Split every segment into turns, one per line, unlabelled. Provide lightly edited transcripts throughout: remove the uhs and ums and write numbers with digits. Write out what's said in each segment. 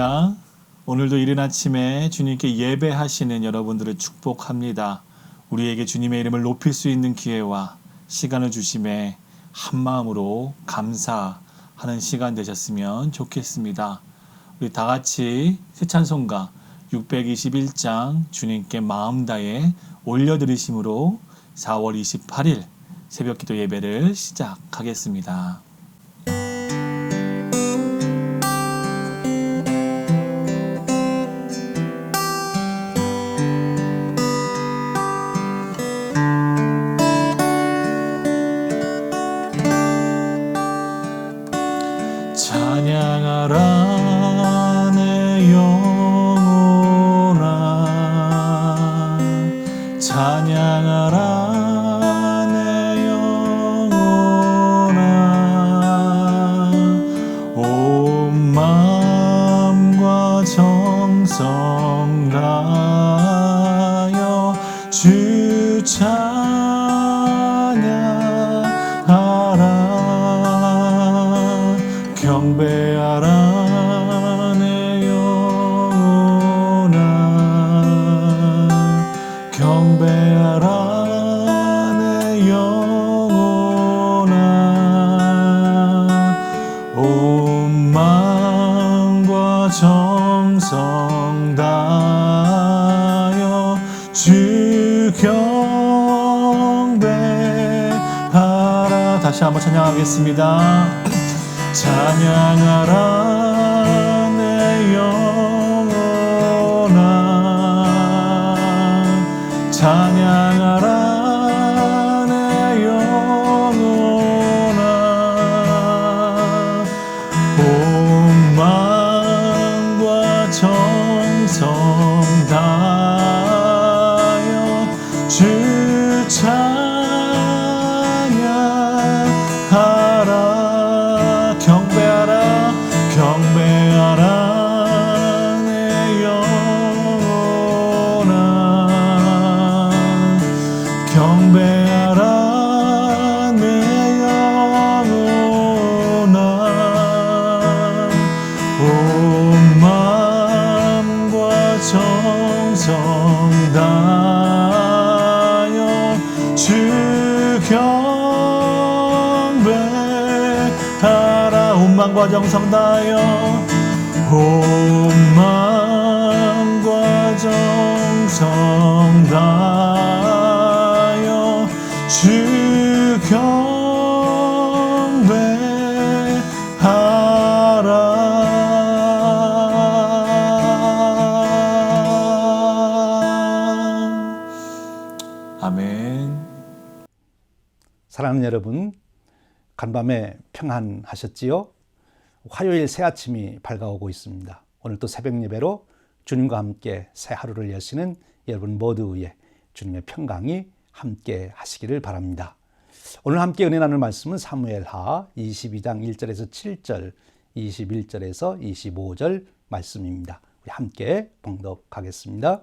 할렐루야. 오늘도 이른 아침에 주님께 예배하시는 여러분들을 축복합니다. 우리에게 주님의 이름을 높일 수 있는 기회와 시간을 주심에 한마음으로 감사하는 시간 되셨으면 좋겠습니다. 우리 다 같이 새 찬송가 621장 주님께 마음 다해 올려드리심으로 4월 28일 새벽기도 예배를 시작하겠습니다. 찬양하라 내 영혼아, 찬양하라 내 영혼아, 온 마음과 정성 다하여 주 찬양하라. 경배하라 내 영혼아, 경배하라 내 영혼아, 온 마음과 정성 다하여 주 경배하라. 다시 한번 찬양하겠습니다. 찬양하라 내 영혼아, 찬양하라 내 영혼아, 온 마음과 정성 다하여 주 찬양하라. 경배하라, 경배하라 내 영혼아, 경배하라 내 영혼아, 온 마음과 정성 다하여 주 경배하라. 온 마음과 정성 다하여, 온 마음과 정성 다하여 주 경배하라. 아멘.
사랑하는 여러분, 간밤에 평안하셨지요? 화요일 새 아침이 밝아오고 있습니다. 오늘 또 새벽 예배로 주님과 함께 새 하루를 여시는 여러분 모두의 주님의 평강이 함께 하시기를 바랍니다. 오늘 함께 은혜 나눌 말씀은 사무엘하 22장 1절에서 7절, 21절에서 25절 말씀입니다. 우리 함께 봉독하겠습니다.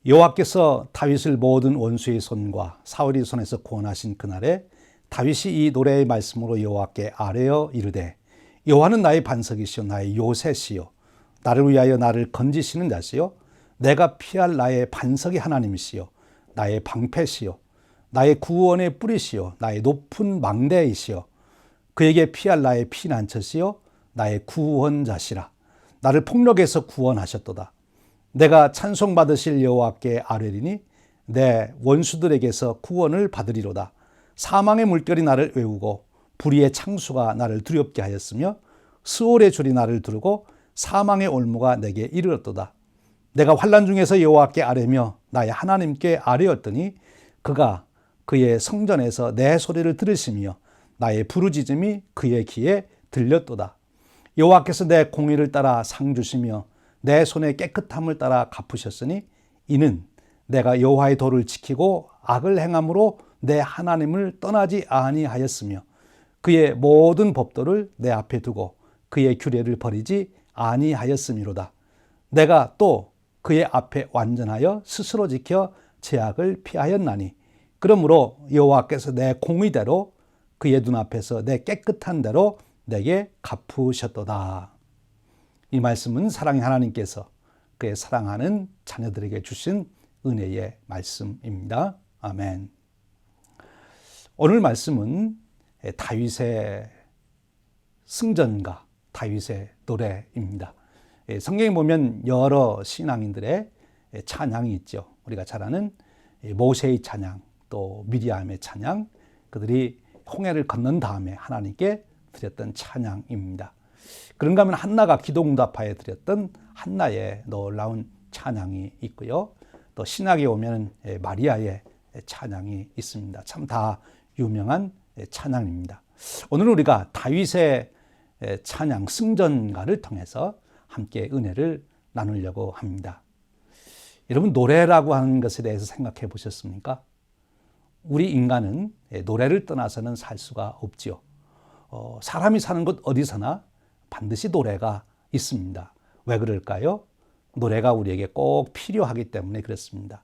여호와께서 다윗을 모든 원수의 손과 사울의 손에서 구원하신 그날에 다윗이 이 노래의 말씀으로 여호와께 아뢰어 이르되, 여호와는 나의 반석이시요 나의 요새시요 나를 위하여 나를 건지시는 자시요 내가 피할 나의 반석의 하나님이시요 나의 방패시요 나의 구원의 뿌리시요 나의 높은 망대이시요 그에게 피할 나의 피난처시요 나의 구원자시라. 나를 폭력에서 구원하셨도다. 내가 찬송받으실 여호와께 아뢰리니 내 원수들에게서 구원을 받으리로다. 사망의 물결이 나를 외우고 불의의 창수가 나를 두렵게 하였으며 스올의 줄이 나를 두르고 사망의 올무가 내게 이르렀도다. 내가 환난 중에서 여호와께 아뢰며 나의 하나님께 아뢰었더니 그가 그의 성전에서 내 소리를 들으시며 나의 부르짖음이 그의 귀에 들렸도다. 여호와께서 내 공의를 따라 상 주시며 내 손의 깨끗함을 따라 갚으셨으니 이는 내가 여호와의 도를 지키고 악을 행함으로 내 하나님을 떠나지 아니하였으며 그의 모든 법도를 내 앞에 두고 그의 규례를 버리지 아니하였음이로다. 내가 또 그의 앞에 완전하여 스스로 지켜 죄악을 피하였나니 그러므로 여호와께서 내 공의대로 그의 눈앞에서 내 깨끗한 대로 내게 갚으셨도다. 이 말씀은 사랑의 하나님께서 그의 사랑하는 자녀들에게 주신 은혜의 말씀입니다. 아멘. 오늘 말씀은 다윗의 승전가, 다윗의 노래입니다. 성경에 보면 여러 신앙인들의 찬양이 있죠. 우리가 잘 아는 모세의 찬양, 또 미리암의 찬양, 그들이 홍해를 건넌 다음에 하나님께 드렸던 찬양입니다. 그런가 하면 한나가 기도응답하에 드렸던 한나의 놀라운 찬양이 있고요. 또 신약에 오면 마리아의 찬양이 있습니다. 참 다 유명한 찬양입니다. 오늘 우리가 다윗의 찬양 승전가를 통해서 함께 은혜를 나누려고 합니다. 여러분, 노래라고 하는 것에 대해서 생각해 보셨습니까? 우리 인간은 노래를 떠나서는 살 수가 없지요. 사람이 사는 곳 어디서나 반드시 노래가 있습니다. 왜 그럴까요? 노래가 우리에게 꼭 필요하기 때문에 그렇습니다.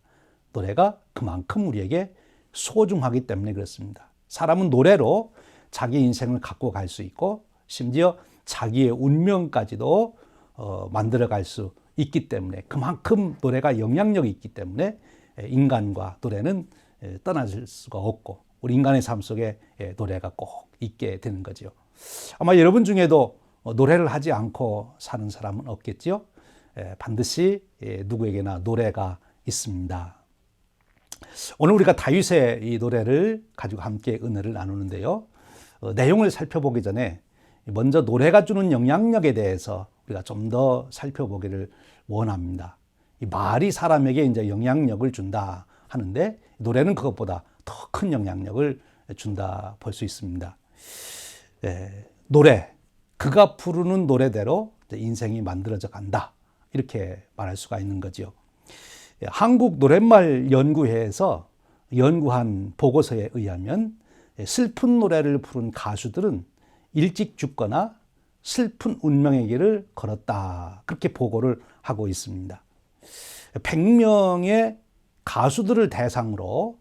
노래가 그만큼 우리에게 소중하기 때문에 그렇습니다. 사람은 노래로 자기 인생을 갖고 갈 수 있고 심지어 자기의 운명까지도 만들어갈 수 있기 때문에, 그만큼 노래가 영향력이 있기 때문에 인간과 노래는 떠나질 수가 없고 우리 인간의 삶 속에 노래가 꼭 있게 되는 거죠. 아마 여러분 중에도 노래를 하지 않고 사는 사람은 없겠죠. 반드시 누구에게나 노래가 있습니다. 오늘 우리가 다윗의 이 노래를 가지고 함께 은혜를 나누는데요. 내용을 살펴보기 전에 먼저 노래가 주는 영향력에 대해서 우리가 좀 더 살펴보기를 원합니다. 이 말이 사람에게 이제 영향력을 준다 하는데 노래는 그것보다 더 큰 영향력을 준다 볼 수 있습니다. 노래, 그가 부르는 노래대로 인생이 만들어져 간다, 이렇게 말할 수가 있는 거죠. 한국 노랫말 연구회에서 연구한 보고서에 의하면 슬픈 노래를 부른 가수들은 일찍 죽거나 슬픈 운명의 길을 걸었다, 그렇게 보고를 하고 있습니다. 100명의 가수들을 대상으로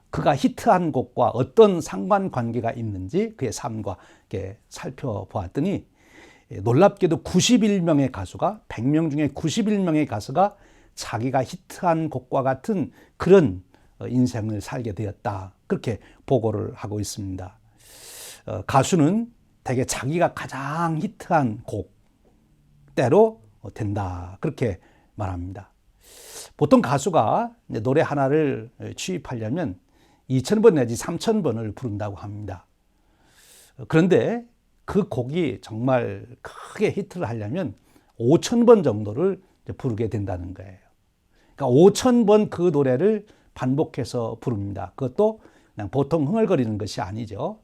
그가 히트한 곡과 어떤 상관관계가 있는지 그의 삶과 이렇게 살펴보았더니 놀랍게도 91명의 가수가, 100명 중에 91명의 가수가 자기가 히트한 곡과 같은 그런 인생을 살게 되었다, 그렇게 보고를 하고 있습니다. 가수는 대개 자기가 가장 히트한 곡대로 된다, 그렇게 말합니다. 보통 가수가 노래 하나를 취입하려면 2,000번 내지 3,000번을 부른다고 합니다. 그런데 그 곡이 정말 크게 히트를 하려면 5,000번 정도를 부르게 된다는 거예요. 그러니까 5,000번 그 노래를 반복해서 부릅니다. 그것도 그냥 보통 흥얼거리는 것이 아니죠.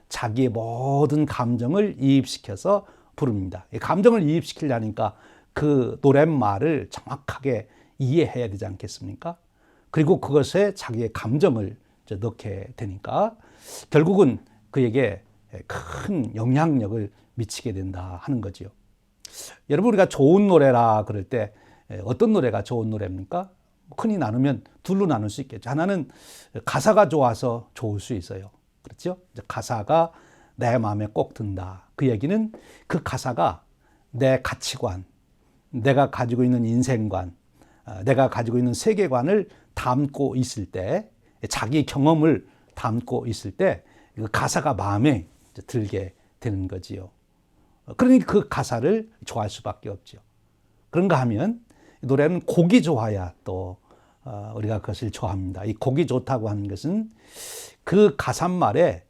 자기의 모든 감정을 이입시켜서 부릅니다. 감정을 이입시키려니까 그 노랫말을 정확하게 이해해야 되지 않겠습니까? 그리고 그것에 자기의 감정을 넣게 되니까 결국은 그에게 큰 영향력을 미치게 된다 하는 거죠. 여러분, 우리가 좋은 노래라 그럴 때 어떤 노래가 좋은 노래입니까? 흔히 나누면 둘로 나눌 수 있겠죠. 하나는 가사가 좋아서 좋을 수 있어요. 그렇죠? 가사가 내 마음에 꼭 든다. 그 얘기는 그 가사가 내 가치관, 내가 가지고 있는 인생관, 내가 가지고 있는 세계관을 담고 있을 때, 자기 경험을 담고 있을 때 그 가사가 마음에 들게 되는 거지요. 그러니 그 가사를 좋아할 수밖에 없죠. 그런가 하면 노래는 곡이 좋아야 또 우리가 그것을 좋아합니다. 이 곡이 좋다고 하는 것은 그 가사말에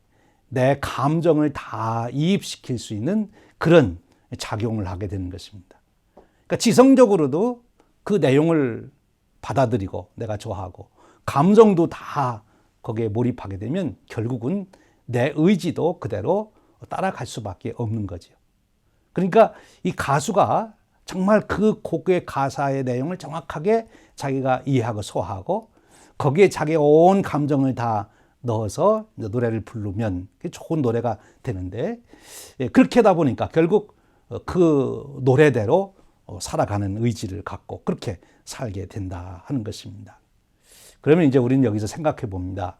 내 감정을 다 이입시킬 수 있는 그런 작용을 하게 되는 것입니다. 그러니까 지성적으로도 그 내용을 받아들이고 내가 좋아하고 감정도 다 거기에 몰입하게 되면 결국은 내 의지도 그대로 따라갈 수밖에 없는 거죠. 그러니까 이 가수가 정말 그 곡의 가사의 내용을 정확하게 자기가 이해하고 소화하고 거기에 자기의 온 감정을 다 넣어서 노래를 부르면 좋은 노래가 되는데, 그렇게 하다 보니까 결국 그 노래대로 살아가는 의지를 갖고 그렇게 살게 된다 하는 것입니다. 그러면 이제 우리는 여기서 생각해 봅니다.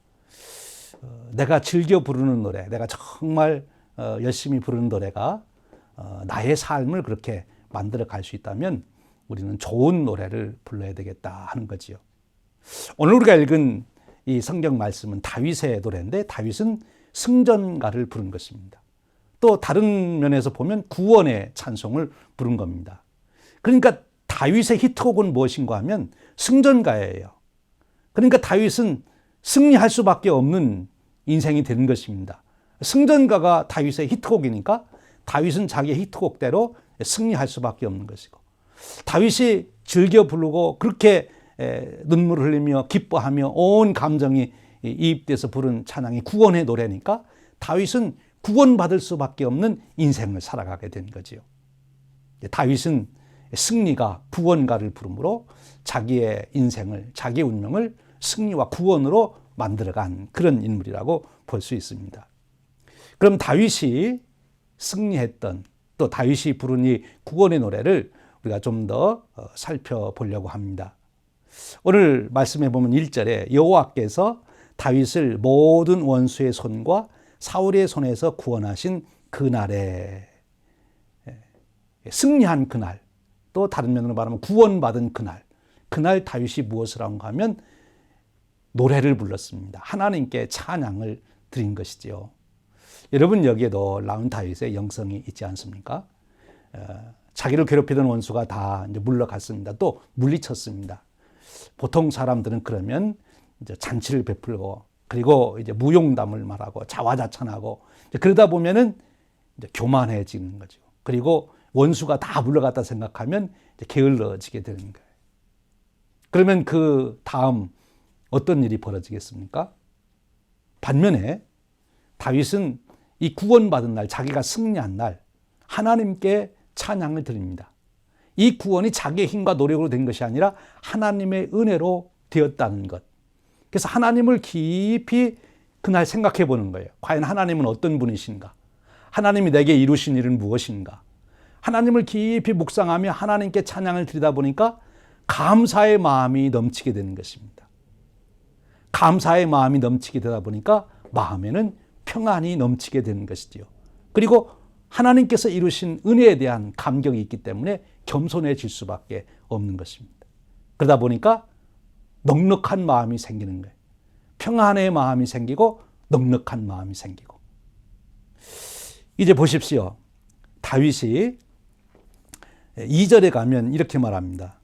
내가 즐겨 부르는 노래, 내가 정말 열심히 부르는 노래가 나의 삶을 그렇게 만들어 갈 수 있다면 우리는 좋은 노래를 불러야 되겠다 하는 거지요. 오늘 우리가 읽은 이 성경 말씀은 다윗의 노래인데 다윗은 승전가를 부른 것입니다. 또 다른 면에서 보면 구원의 찬송을 부른 겁니다. 그러니까 다윗의 히트곡은 무엇인가 하면 승전가예요. 그러니까 다윗은 승리할 수밖에 없는 인생이 되는 것입니다. 승전가가 다윗의 히트곡이니까 다윗은 자기의 히트곡대로 승리할 수밖에 없는 것이고, 다윗이 즐겨 부르고 그렇게 눈물을 흘리며 기뻐하며 온 감정이 이입돼서 부른 찬양이 구원의 노래니까 다윗은 구원받을 수밖에 없는 인생을 살아가게 된 거지요. 다윗은 승리가 구원가를 부르므로 자기의 인생을, 자기의 운명을 승리와 구원으로 만들어간 그런 인물이라고 볼 수 있습니다. 그럼 다윗이 승리했던, 또 다윗이 부른 이 구원의 노래를 우리가 좀 더 살펴보려고 합니다. 오늘 말씀해 보면 1절에 여호와께서 다윗을 모든 원수의 손과 사울의 손에서 구원하신 그날에, 승리한 그날, 또 다른 면으로 말하면 구원받은 그날 다윗이 무엇을 한가 하면 노래를 불렀습니다. 하나님께 찬양을 드린 것이지요. 여러분, 여기에도 나온 다윗의 영성이 있지 않습니까? 자기를 괴롭히던 원수가 다 이제 물러갔습니다. 또 물리쳤습니다. 보통 사람들은 그러면 이제 잔치를 베풀고, 그리고 이제 무용담을 말하고 자화자찬하고, 그러다 보면은 이제 교만해지는 거죠. 그리고 원수가 다 물러갔다 생각하면 이제 게을러지게 되는 거예요. 그러면 그 다음 어떤 일이 벌어지겠습니까? 반면에 다윗은 이 구원받은 날, 자기가 승리한 날 하나님께 찬양을 드립니다. 이 구원이 자기의 힘과 노력으로 된 것이 아니라 하나님의 은혜로 되었다는 것. 그래서 하나님을 깊이 그날 생각해 보는 거예요. 과연 하나님은 어떤 분이신가? 하나님이 내게 이루신 일은 무엇인가? 하나님을 깊이 묵상하며 하나님께 찬양을 드리다 보니까 감사의 마음이 넘치게 되는 것입니다. 감사의 마음이 넘치게 되다 보니까 마음에는 평안이 넘치게 되는 것이지요. 그리고 하나님께서 이루신 은혜에 대한 감격이 있기 때문에 겸손해질 수밖에 없는 것입니다. 그러다 보니까 넉넉한 마음이 생기는 거예요. 평안의 마음이 생기고 넉넉한 마음이 생기고. 이제 보십시오. 다윗이 2절에 가면 이렇게 말합니다.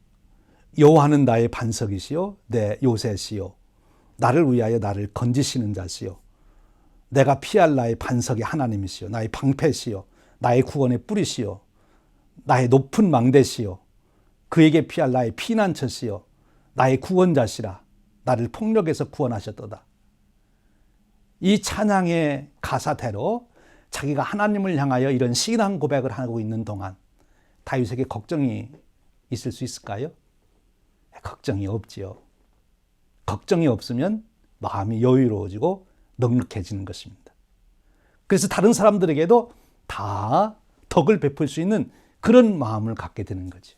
여호와는 나의 반석이시요 내 요새시요 나를 위하여 나를 건지시는 자시요 내가 피할 나의 반석이 하나님이시요 나의 방패시요 나의 구원의 뿌리시요 나의 높은 망대시요 그에게 피할 나의 피난처시요 나의 구원자시라 나를 폭력에서 구원하셨도다. 이 찬양의 가사대로 자기가 하나님을 향하여 이런 신앙 고백을 하고 있는 동안 다윗에게 걱정이 있을 수 있을까요? 걱정이 없지요. 걱정이 없으면 마음이 여유로워지고 넉넉해지는 것입니다. 그래서 다른 사람들에게도 다 덕을 베풀 수 있는 그런 마음을 갖게 되는 거죠.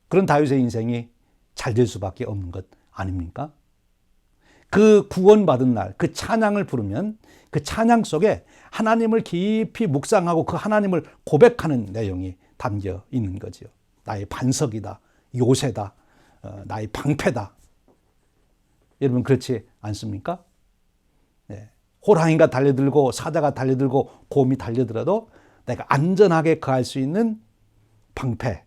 그런 다윗의 인생이 잘 될 수밖에 없는 것 아닙니까? 그 구원받은 날, 그 찬양을 부르면 그 찬양 속에 하나님을 깊이 묵상하고 그 하나님을 고백하는 내용이 담겨 있는 거죠. 나의 반석이다, 요새다, 나의 방패다. 여러분 그렇지 않습니까? 네. 호랑이가 달려들고 사자가 달려들고 곰이 달려들어도 내가 안전하게 거할 수 있는 방패,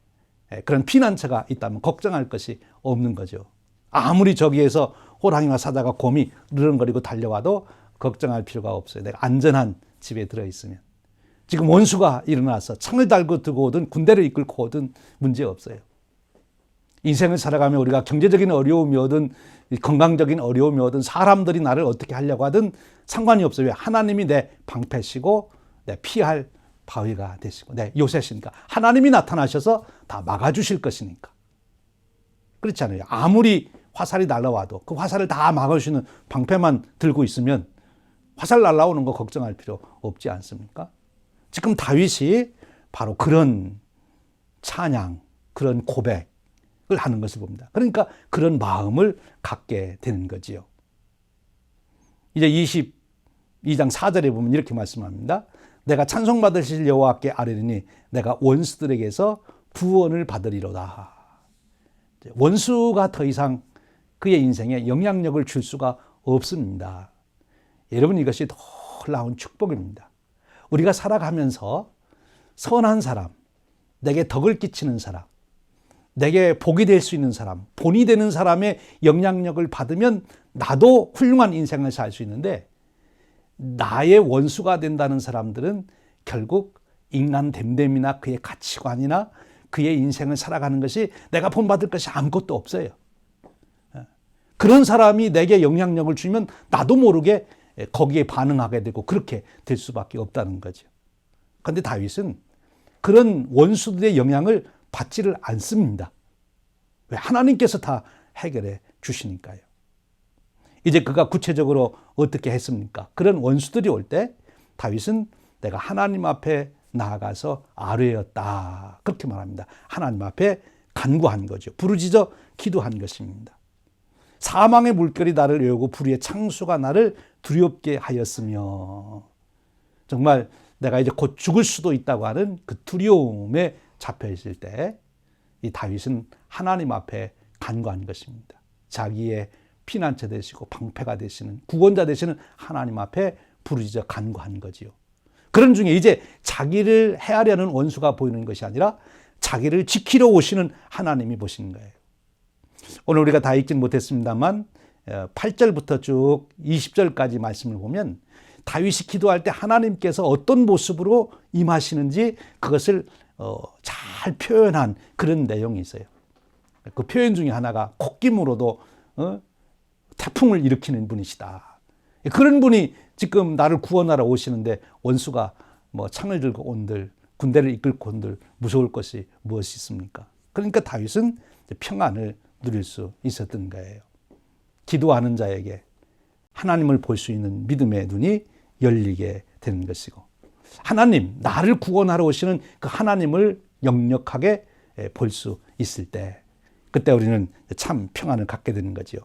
그런 피난처가 있다면 걱정할 것이 없는 거죠. 아무리 저기에서 호랑이와 사자가 곰이 느렁거리고 달려와도 걱정할 필요가 없어요. 내가 안전한 집에 들어있으면. 지금 원수가 일어나서 창을 달고 들고 오든 군대를 이끌고 오든 문제 없어요. 인생을 살아가며 우리가 경제적인 어려움이 오든 건강적인 어려움이 오든 사람들이 나를 어떻게 하려고 하든 상관이 없어요. 왜? 하나님이 내 방패시고 내 피할 바위가 되시고 내 요새시니까. 하나님이 나타나셔서 다 막아주실 것이니까. 그렇지 않아요? 아무리 화살이 날아와도 그 화살을 다 막을 수 있는 방패만 들고 있으면 화살 날아오는 거 걱정할 필요 없지 않습니까? 지금 다윗이 바로 그런 찬양, 그런 고백을 하는 것을 봅니다. 그러니까 그런 마음을 갖게 되는 거지요. 이제 22장 4절에 보면 이렇게 말씀합니다. 내가 찬송받으실 여호와께 아뢰리니 내가 원수들에게서 구원을 받으리로다. 원수가 더 이상 그의 인생에 영향력을 줄 수가 없습니다. 여러분, 이것이 놀라운 축복입니다. 우리가 살아가면서 선한 사람, 내게 덕을 끼치는 사람, 내게 복이 될 수 있는 사람, 본이 되는 사람의 영향력을 받으면 나도 훌륭한 인생을 살 수 있는데, 나의 원수가 된다는 사람들은 결국 인간됨됨이나 그의 가치관이나 그의 인생을 살아가는 것이 내가 본받을 것이 아무것도 없어요. 그런 사람이 내게 영향력을 주면 나도 모르게 거기에 반응하게 되고 그렇게 될 수밖에 없다는 거죠. 그런데 다윗은 그런 원수들의 영향을 받지를 않습니다. 왜? 하나님께서 다 해결해 주시니까요. 이제 그가 구체적으로 어떻게 했습니까? 그런 원수들이 올 때 다윗은 내가 하나님 앞에 나아가서 아뢰었다. 그렇게 말합니다. 하나님 앞에 간구한 거죠. 부르짖어 기도한 것입니다. 사망의 물결이 나를 외우고 불의의 창수가 나를 두렵게 하였으며, 정말 내가 이제 곧 죽을 수도 있다고 하는 그 두려움에 잡혀 있을 때 이 다윗은 하나님 앞에 간구한 것입니다. 자기의 피난처 되시고 방패가 되시는 구원자 되시는 하나님 앞에 부르짖어 간구한 거지요. 그런 중에 이제 자기를 해하려는 원수가 보이는 것이 아니라 자기를 지키러 오시는 하나님이 보시는 거예요. 오늘 우리가 다 읽진 못했습니다만 8절부터 쭉 20절까지 말씀을 보면 다윗이 기도할 때 하나님께서 어떤 모습으로 임하시는지 그것을 잘 표현한 그런 내용이 있어요. 그 표현 중에 하나가 콧김으로도 태풍을 일으키는 분이시다. 그런 분이 지금 나를 구원하러 오시는데 원수가 뭐 창을 들고 온들 군대를 이끌고 온들 무서울 것이 무엇이 있습니까? 그러니까 다윗은 평안을 누릴 수 있었던 거예요. 기도하는 자에게 하나님을 볼 수 있는 믿음의 눈이 열리게 되는 것이고, 하나님, 나를 구원하러 오시는 그 하나님을 역력하게 볼 수 있을 때 그때 우리는 참 평안을 갖게 되는 거죠.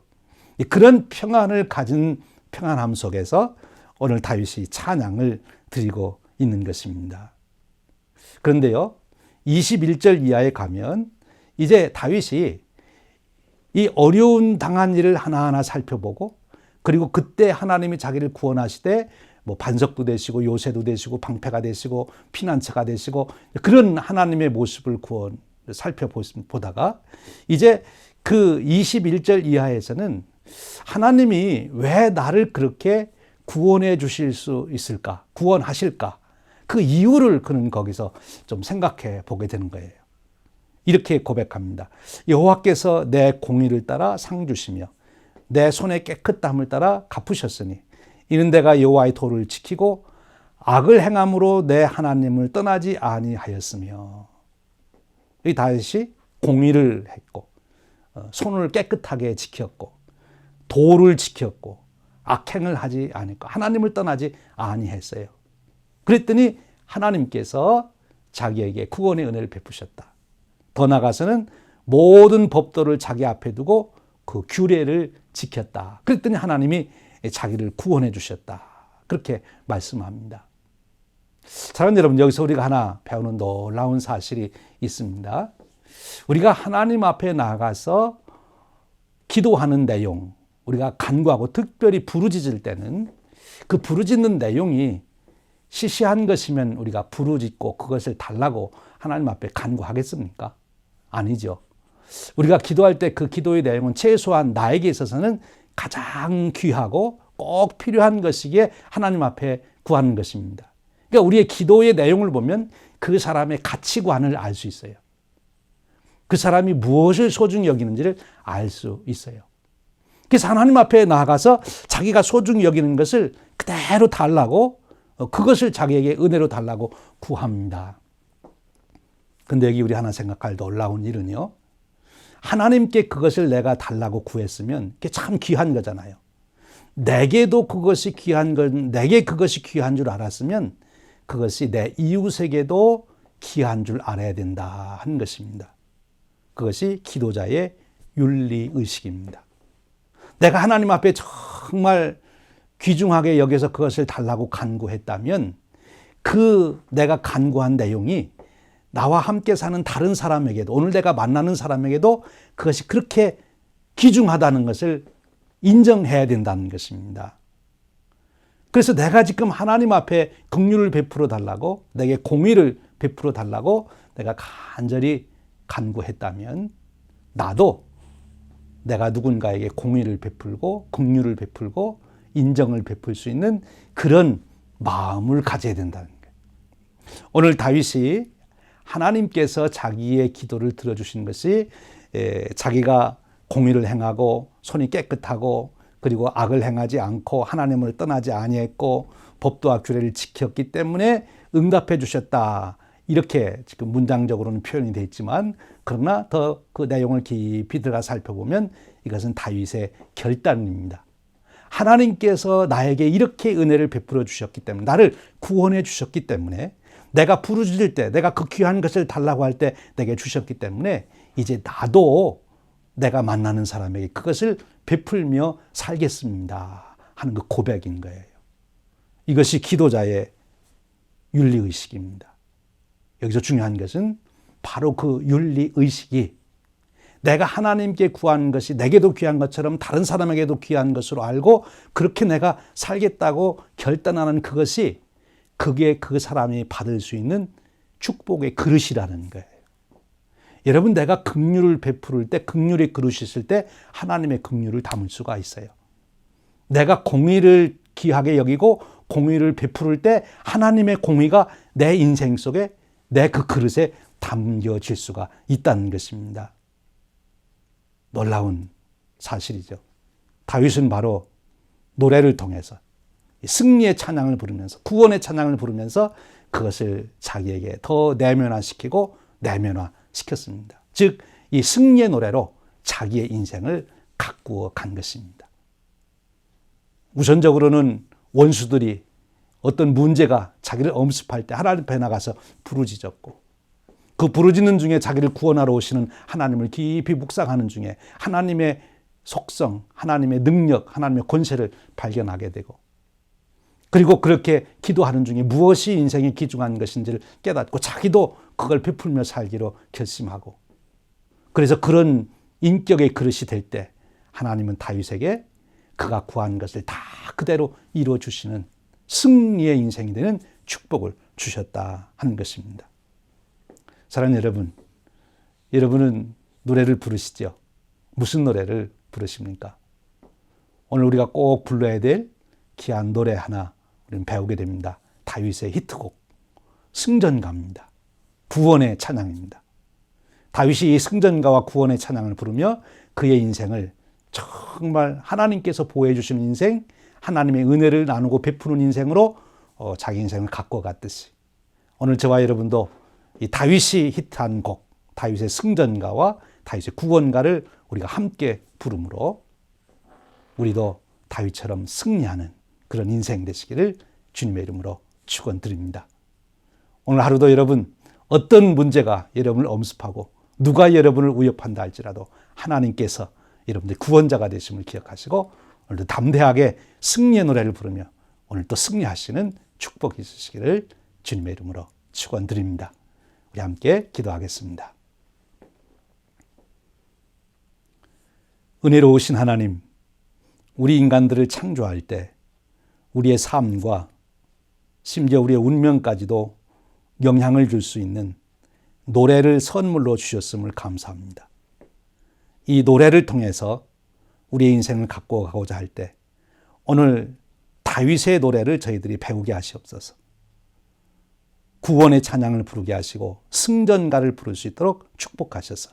그런 평안을 가진 평안함 속에서 오늘 다윗이 찬양을 드리고 있는 것입니다. 그런데요, 21절 이하에 가면 이제 다윗이 이 어려운 당한 일을 하나하나 살펴보고, 그리고 그때 하나님이 자기를 구원하시되 뭐 반석도 되시고 요새도 되시고 방패가 되시고 피난처가 되시고 그런 하나님의 모습을 살펴보다가 이제 그 21절 이하에서는 하나님이 왜 나를 그렇게 구원해 주실 수 있을까? 구원하실까? 그 이유를 그는 거기서 좀 생각해 보게 되는 거예요. 이렇게 고백합니다. 여호와께서 내 공의를 따라 상 주시며 내 손의 깨끗함을 따라 갚으셨으니 이는 내가 여호와의 도를 지키고 악을 행함으로 내 하나님을 떠나지 아니하였으며. 이 다윗이 공의를 했고 손을 깨끗하게 지켰고 도를 지켰고 악행을 하지 않았고 하나님을 떠나지 아니했어요. 그랬더니 하나님께서 자기에게 구원의 은혜를 베푸셨다. 더 나아가서는 모든 법도를 자기 앞에 두고 그 규례를 지켰다. 그랬더니 하나님이 자기를 구원해 주셨다. 그렇게 말씀합니다. 사랑하는 여러분, 여기서 우리가 하나 배우는 놀라운 사실이 있습니다. 우리가 하나님 앞에 나가서 기도하는 내용, 우리가 간구하고 특별히 부르짖을 때는 그 부르짖는 내용이 시시한 것이면 우리가 부르짖고 그것을 달라고 하나님 앞에 간구하겠습니까? 아니죠. 우리가 기도할 때 그 기도의 내용은 최소한 나에게 있어서는 가장 귀하고 꼭 필요한 것이기에 하나님 앞에 구하는 것입니다. 그러니까 우리의 기도의 내용을 보면 그 사람의 가치관을 알 수 있어요. 그 사람이 무엇을 소중히 여기는지를 알 수 있어요. 그래서 하나님 앞에 나아가서 자기가 소중히 여기는 것을 그대로 달라고, 그것을 자기에게 은혜로 달라고 구합니다. 근데 여기 우리 하나 생각할 놀라운 일은요, 하나님께 그것을 내가 달라고 구했으면 그게 참 귀한 거잖아요. 내게도 그것이 귀한 건, 내게 그것이 귀한 줄 알았으면 그것이 내 이웃에게도 귀한 줄 알아야 된다 하는 것입니다. 그것이 기도자의 윤리의식입니다. 내가 하나님 앞에 정말 귀중하게 여겨서 그것을 달라고 간구했다면 그 내가 간구한 내용이 나와 함께 사는 다른 사람에게도, 오늘 내가 만나는 사람에게도 그것이 그렇게 귀중하다는 것을 인정해야 된다는 것입니다. 그래서 내가 지금 하나님 앞에 긍휼을 베풀어 달라고, 내게 공의를 베풀어 달라고 내가 간절히 간구했다면 나도 내가 누군가에게 공의를 베풀고 긍휼을 베풀고 인정을 베풀 수 있는 그런 마음을 가져야 된다는 거예요. 오늘 다윗이 하나님께서 자기의 기도를 들어주신 것이 자기가 공의를 행하고 손이 깨끗하고 그리고 악을 행하지 않고 하나님을 떠나지 아니했고 법도와 규례를 지켰기 때문에 응답해 주셨다. 이렇게 지금 문장적으로는 표현이 되어 있지만, 그러나 더 그 내용을 깊이 들어가 살펴보면 이것은 다윗의 결단입니다. 하나님께서 나에게 이렇게 은혜를 베풀어 주셨기 때문에, 나를 구원해 주셨기 때문에, 내가 부르짖을 때, 내가 그 귀한 것을 달라고 할 때 내게 주셨기 때문에 이제 나도 내가 만나는 사람에게 그것을 베풀며 살겠습니다 하는 그 고백인 거예요. 이것이 기도자의 윤리의식입니다. 여기서 중요한 것은 바로 그 윤리의식이 내가 하나님께 구한 것이 내게도 귀한 것처럼 다른 사람에게도 귀한 것으로 알고 그렇게 내가 살겠다고 결단하는 그것이, 그게 그 사람이 받을 수 있는 축복의 그릇이라는 거예요. 여러분, 내가 긍휼을 베풀을 때, 긍휼의 그릇이 있을 때 하나님의 긍휼을 담을 수가 있어요. 내가 공의를 귀하게 여기고 공의를 베풀을 때 하나님의 공의가 내 인생 속에, 내 그 그릇에 담겨질 수가 있다는 것입니다. 놀라운 사실이죠. 다윗은 바로 노래를 통해서 승리의 찬양을 부르면서, 구원의 찬양을 부르면서 그것을 자기에게 더 내면화시키고 내면화시켰습니다. 즉, 이 승리의 노래로 자기의 인생을 가꾸어 간 것입니다. 우선적으로는 원수들이 어떤 문제가 자기를 엄습할 때 하나님 앞에 나가서 부르짖었고, 그 부르짖는 중에 자기를 구원하러 오시는 하나님을 깊이 묵상하는 중에 하나님의 속성, 하나님의 능력, 하나님의 권세를 발견하게 되고, 그리고 그렇게 기도하는 중에 무엇이 인생에 귀중한 것인지를 깨닫고 자기도 그걸 베풀며 살기로 결심하고, 그래서 그런 인격의 그릇이 될 때 하나님은 다윗에게 그가 구한 것을 다 그대로 이루어 주시는 승리의 인생이 되는 축복을 주셨다 하는 것입니다. 사랑하는 여러분, 여러분은 노래를 부르시죠? 무슨 노래를 부르십니까? 오늘 우리가 꼭 불러야 될 귀한 노래 하나 우리는 배우게 됩니다. 다윗의 히트곡, 승전가입니다. 구원의 찬양입니다. 다윗이 이 승전가와 구원의 찬양을 부르며 그의 인생을 정말 하나님께서 보호해 주시는 인생, 하나님의 은혜를 나누고 베푸는 인생으로 자기 인생을 가꿔갔듯이, 오늘 저와 여러분도 이 다윗이 히트한 곡, 다윗의 승전가와 다윗의 구원가를 우리가 함께 부름으로 우리도 다윗처럼 승리하는 그런 인생 되시기를 주님의 이름으로 축원드립니다. 오늘 하루도 여러분, 어떤 문제가 여러분을 엄습하고 누가 여러분을 위협한다 할지라도 하나님께서 여러분들 구원자가 되심을 기억하시고 오늘도 담대하게 승리의 노래를 부르며 오늘 또 승리하시는 축복이 있으시기를 주님의 이름으로 축원드립니다. 우리 함께 기도하겠습니다. 은혜로우신 하나님, 우리 인간들을 창조할 때 우리의 삶과 심지어 우리의 운명까지도 영향을 줄 수 있는 노래를 선물로 주셨음을 감사합니다. 이 노래를 통해서 우리의 인생을 가꾸어 가고자 할 때 오늘 다윗의 노래를 저희들이 배우게 하시옵소서. 구원의 찬양을 부르게 하시고 승전가를 부를 수 있도록 축복하셔서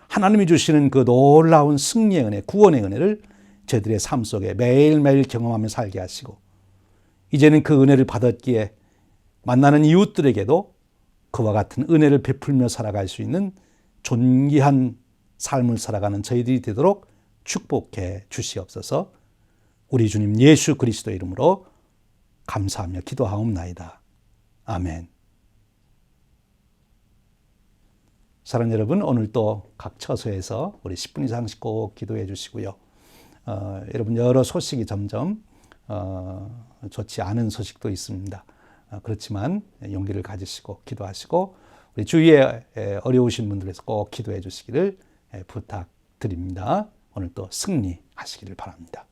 하나님이 주시는 그 놀라운 승리의 은혜, 구원의 은혜를 저희들의 삶 속에 매일매일 경험하며 살게 하시고, 이제는 그 은혜를 받았기에 만나는 이웃들에게도 그와 같은 은혜를 베풀며 살아갈 수 있는 존귀한 삶을 살아가는 저희들이 되도록 축복해 주시옵소서. 우리 주님 예수 그리스도의 이름으로 감사하며 기도하옵나이다. 아멘. 사랑하는 여러분, 오늘 또 각 처소에서 우리 10분 이상씩 꼭 기도해 주시고요. 여러분, 여러 소식이 점점 좋지 않은 소식도 있습니다. 그렇지만 용기를 가지시고 기도하시고 우리 주위에 어려우신 분들에서 꼭 기도해 주시기를 부탁드립니다. 오늘 또 승리하시기를 바랍니다.